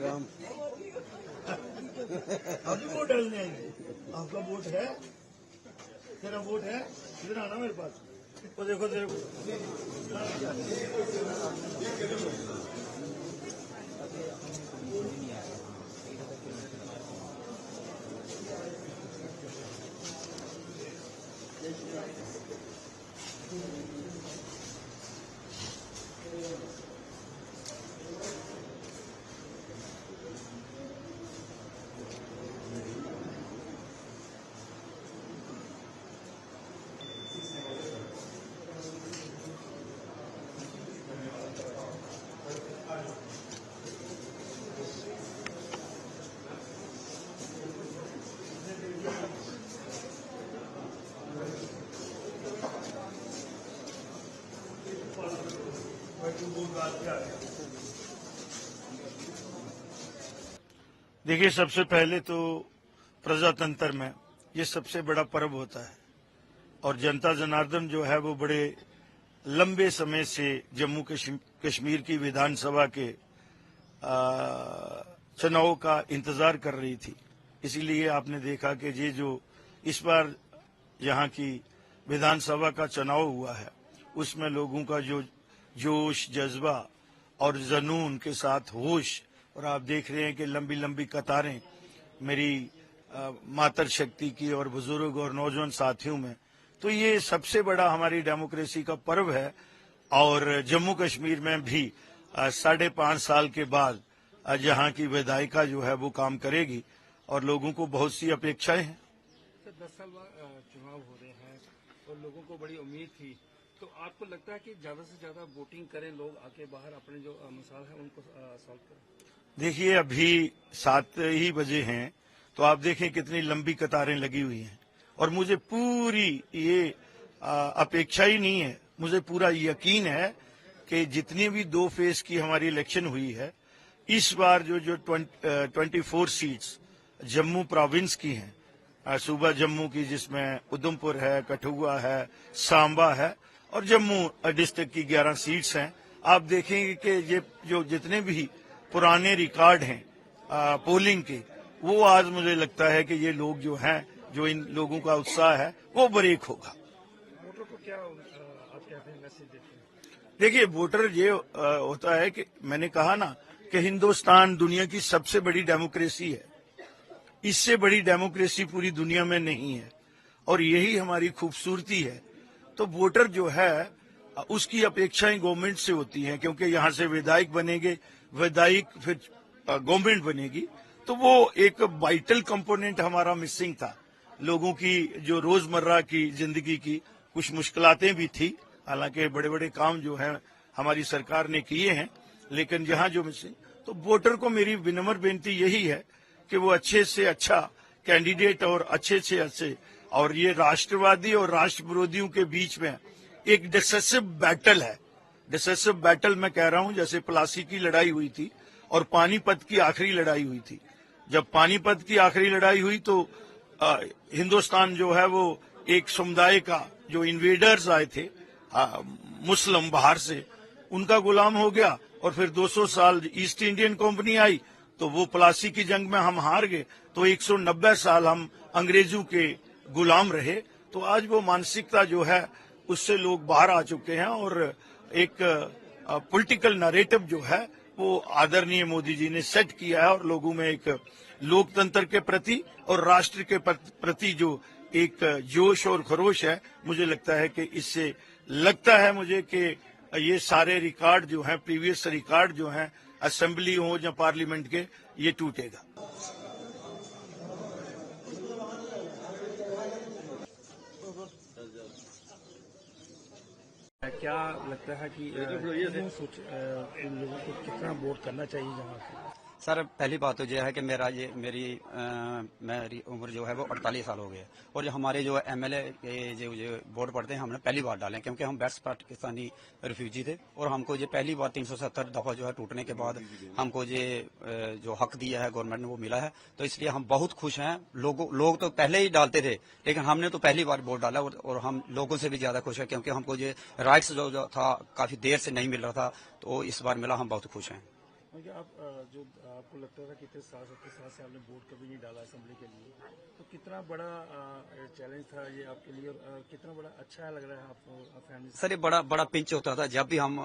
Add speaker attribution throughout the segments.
Speaker 1: राम।
Speaker 2: आप भी वोट डालने आएंगे? आपका वोट है? तेरा वोट है? इधर आना मेरे पास। वो देखो तेरे को देखिए, सबसे पहले तो प्रजातंत्र में ये सबसे बड़ा पर्व होता है और जनता जनार्दन जो है वो बड़े लंबे समय से जम्मू कश्मीर की विधानसभा के चुनाव का इंतजार कर रही थी। इसीलिए आपने देखा कि ये जो इस बार यहाँ की विधानसभा का चुनाव हुआ है उसमें लोगों का जो जोश, जज्बा और जुनून के साथ होश, और आप देख रहे हैं कि लंबी लंबी कतारें मेरी मातर शक्ति की और बुजुर्ग और नौजवान साथियों में, तो ये सबसे बड़ा हमारी डेमोक्रेसी का पर्व है। और जम्मू कश्मीर में भी 5.5 साल के बाद जहां की विधायिका जो है वो काम करेगी और लोगों को बहुत सी अपेक्षाएं हैं।
Speaker 3: 10 साल बाद चुनाव हो रहे हैं और लोगों को बड़ी उम्मीद थी, तो आपको लगता है कि ज्यादा से ज्यादा वोटिंग करें, लोग आके बाहर अपने जो मसाल है उनको सॉल्व करें?
Speaker 2: देखिए, अभी 7 ही बजे हैं तो आप देखें कितनी लंबी कतारें लगी हुई हैं और मुझे पूरी ये अपेक्षा ही नहीं है, मुझे पूरा यकीन है कि जितनी भी 2 फेज की हमारी इलेक्शन हुई है इस बार जो 24 सीट्स जम्मू प्रोविंस की हैं, सूबा जम्मू की, जिसमें उधमपुर है, कठुआ है, सांबा है और जम्मू डिस्ट्रिक्ट की 11 सीट्स हैं। आप देखेंगे कि ये जो जितने भी पुराने रिकॉर्ड हैं पोलिंग के, वो आज मुझे लगता है कि ये लोग जो हैं, जो इन लोगों का उत्साह है वो ब्रेक होगा।
Speaker 3: वोटर को क्या आप कहते हैं, मैसेज देते हैं?
Speaker 2: देखिए, वोटर ये होता है कि मैंने कहा ना कि हिंदुस्तान दुनिया की सबसे बड़ी डेमोक्रेसी है, इससे बड़ी डेमोक्रेसी पूरी दुनिया में नहीं है और यही हमारी खूबसूरती है। तो वोटर जो है उसकी अपेक्षाएं गवर्नमेंट से होती हैं, क्योंकि यहाँ से विधायक बनेंगे, विधायक फिर गवर्नमेंट बनेगी, तो वो एक वाइटल कंपोनेंट हमारा मिसिंग था। लोगों की जो रोजमर्रा की जिंदगी की कुछ मुश्किलातें भी थी, हालांकि बड़े बड़े काम जो है हमारी सरकार ने किए हैं, लेकिन जहां जो मिसिंग, तो वोटर को मेरी विनम्र बेनती यही है कि वो अच्छे से अच्छा कैंडिडेट और अच्छे से अच्छे, और ये राष्ट्रवादी और राष्ट्र विरोधियों के बीच में एक डिसेसिव बैटल है। डिसेसिव बैटल मैं कह रहा हूं, जैसे प्लासी की लड़ाई हुई थी और पानीपत की आखिरी लड़ाई हुई थी। जब पानीपत की आखिरी लड़ाई हुई तो हिंदुस्तान जो है वो एक समुदाय का, जो इन्वेडर्स आए थे मुस्लिम बाहर से, उनका गुलाम हो गया और फिर 200 साल ईस्ट इंडियन कंपनी आई तो वो प्लासी की जंग में हम हार गए, तो 190 साल हम अंग्रेजों के गुलाम रहे। तो आज वो मानसिकता जो है उससे लोग बाहर आ चुके हैं और एक पॉलिटिकल नैरेटिव जो है वो आदरणीय मोदी जी ने सेट किया है और लोगों में एक लोकतंत्र के प्रति और राष्ट्र के प्रति जो एक जोश और खरोश है, मुझे लगता है कि इससे लगता है मुझे कि ये सारे रिकॉर्ड जो हैं, प्रीवियस रिकॉर्ड जो हैं असेंबली हो या पार्लियामेंट के, ये टूटेगा।
Speaker 3: क्या लगता है कि इन लोगों को कितना वोट करना चाहिए जहाँ से?
Speaker 4: सर, पहली बात तो यह है कि मेरी उम्र जो है वो 48 साल हो गई है और जो हमारे जो एमएलए के जो वोट पड़ते हैं हमने पहली बार डाले, क्योंकि हम वेस्ट पाकिस्तानी रिफ्यूजी थे और हमको ये पहली बार 370 दफा जो है टूटने के बाद हमको ये जो हक दिया है गवर्नमेंट ने वो मिला है, तो इसलिए हम बहुत खुश हैं। लोग तो पहले ही डालते थे, लेकिन हमने तो पहली बार वोट डाला और हम लोगों से भी ज्यादा खुश है, क्योंकि हमको ये राइट्स जो था काफी देर से नहीं मिल रहा था, तो इस बार मिला, हम बहुत खुश हैं।
Speaker 3: क्योंकि आप जो आपको लगता था कि इतने 70 साल से आपने वोट कभी नहीं डाला असेंबली के लिए, तो कितना बड़ा चैलेंज था ये आपके लिए, और कितना बड़ा अच्छा लग रहा है आपको फैमिली?
Speaker 4: सर ये बड़ा बड़ा पिंच होता था जब भी हम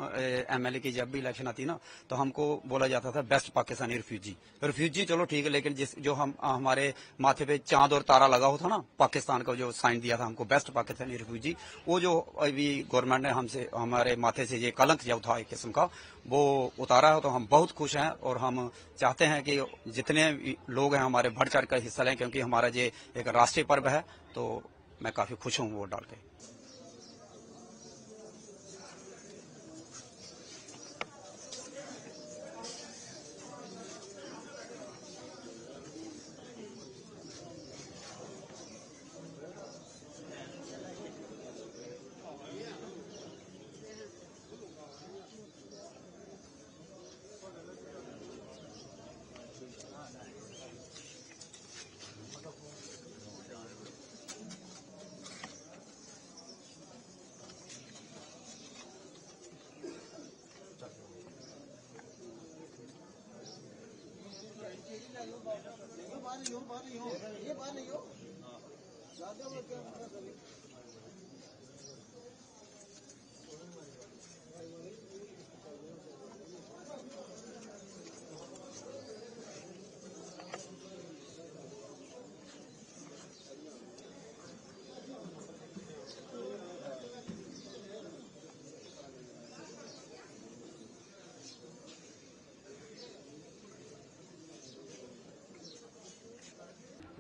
Speaker 4: एमएलए की जब भी इलेक्शन आती ना, तो हमको बोला जाता था बेस्ट पाकिस्तानी रिफ्यूजी चलो ठीक है, लेकिन जिस जो हम हमारे माथे पे चांद और तारा लगा हुआ था ना, पाकिस्तान का जो साइन दिया था हमको बेस्ट पाकिस्तानी रिफ्यूजी, वो जो अभी गवर्नमेंट ने हमसे हमारे माथे से ये कलंक जो था एक किस्म का वो उतारा है, तो हम बहुत खुश हैं और हम चाहते हैं कि जितने लोग हैं हमारे बढ़ चढ़ कर हिस्सा लें, क्योंकि हमारा ये एक राष्ट्रीय पर्व है। तो मैं काफी खुश हूँ वोट डाल के।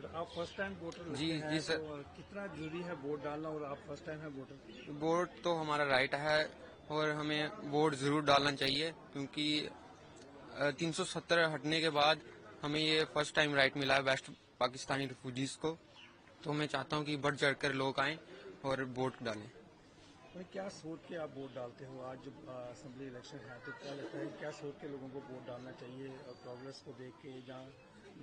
Speaker 3: आप फर्स्ट टाइम वोटर लगते
Speaker 1: जी,
Speaker 3: हैं,
Speaker 1: जी सर।
Speaker 3: तो कितना जरूरी है वोट डालना, और आप फर्स्ट टाइम है वोटर?
Speaker 1: वोट तो हमारा राइट है और हमें वोट जरूर डालना चाहिए, क्योंकि 370 हटने के बाद हमें ये फर्स्ट टाइम राइट मिला है वेस्ट पाकिस्तानी रिफ्यूजीज को। तो मैं चाहता हूँ कि बढ़ चढ़कर लोग आएं और वोट डालें।
Speaker 3: तो क्या सोच के आप वोट डालते हो? आज जब असेंबली इलेक्शन है तो क्या लगता है, क्या सोच के लोगों को वोट डालना चाहिए? प्रोग्रेस को देख के, जहाँ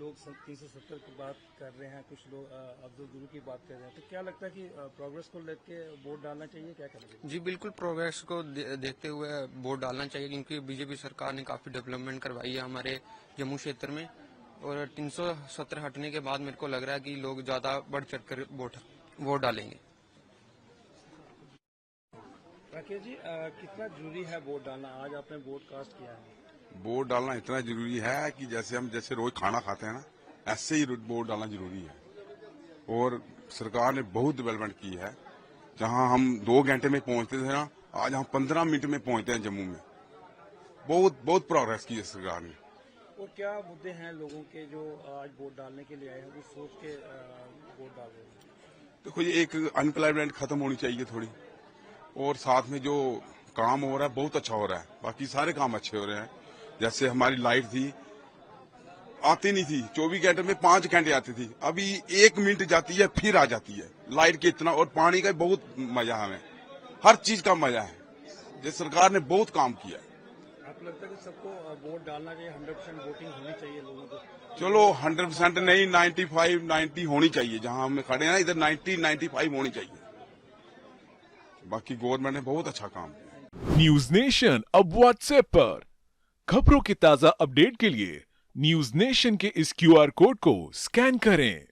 Speaker 3: लोग 370 की बात कर रहे हैं, कुछ लोग अब्दुल गुरु की बात कर रहे हैं, तो क्या लगता है कि प्रोग्रेस को लेके वोट डालना चाहिए? क्या करेंगे?
Speaker 1: जी बिल्कुल, प्रोग्रेस को देखते हुए वोट डालना चाहिए, क्योंकि बीजेपी सरकार ने काफी डेवलपमेंट करवाई है हमारे जम्मू क्षेत्र में। और 370 हटने के बाद मेरे को लग रहा है कि लोग ज्यादा बढ़ चढ़कर वोट डालेंगे।
Speaker 3: राकेश जी, कितना जरूरी है वोट डालना? आज आपने वोट कास्ट किया है।
Speaker 5: वोट डालना इतना जरूरी है कि जैसे हम रोज खाना खाते हैं ना, ऐसे ही वोट डालना जरूरी है। और सरकार ने बहुत डेवलपमेंट की है। जहां हम 2 घंटे में पहुंचते थे ना, आज हम 15 मिनट में पहुंचते हैं जम्मू में। बहुत प्रोग्रेस की है सरकार ने।
Speaker 3: और क्या मुद्दे हैं लोगों के जो आज वोट डालने के लिए आए हैं, वो सोच के वोट डाल रहे हैं?
Speaker 5: देखो, ये एक अनएम्प्लॉयमेंट खत्म होनी चाहिए थोड़ी, और साथ में जो काम हो रहा है बहुत अच्छा हो रहा है। बाकी सारे काम अच्छे हो रहे हैं। जैसे हमारी लाइट थी, आती नहीं थी, 24 घंटे में 5 घंटे आती थी, अभी 1 मिनट जाती है फिर आ जाती है लाइट के इतना। और पानी का बहुत मजा, हमें हर चीज का मजा है। जिस सरकार ने बहुत काम किया।
Speaker 3: आपको लगता है कि सबको वोट डालना चाहिए, 100% वोटिंग होनी चाहिए लोगों को?
Speaker 5: चलो 100% नहीं, 95-90 होनी चाहिए। जहां हम खड़े हैं ना, इधर 90-95 होनी चाहिए। बाकी गवर्नमेंट ने बहुत अच्छा काम किया।
Speaker 6: न्यूज नेशन अब व्हाट्सएप पर खबरों की ताजा अपडेट के लिए न्यूज नेशन के इस QR कोड को स्कैन करें।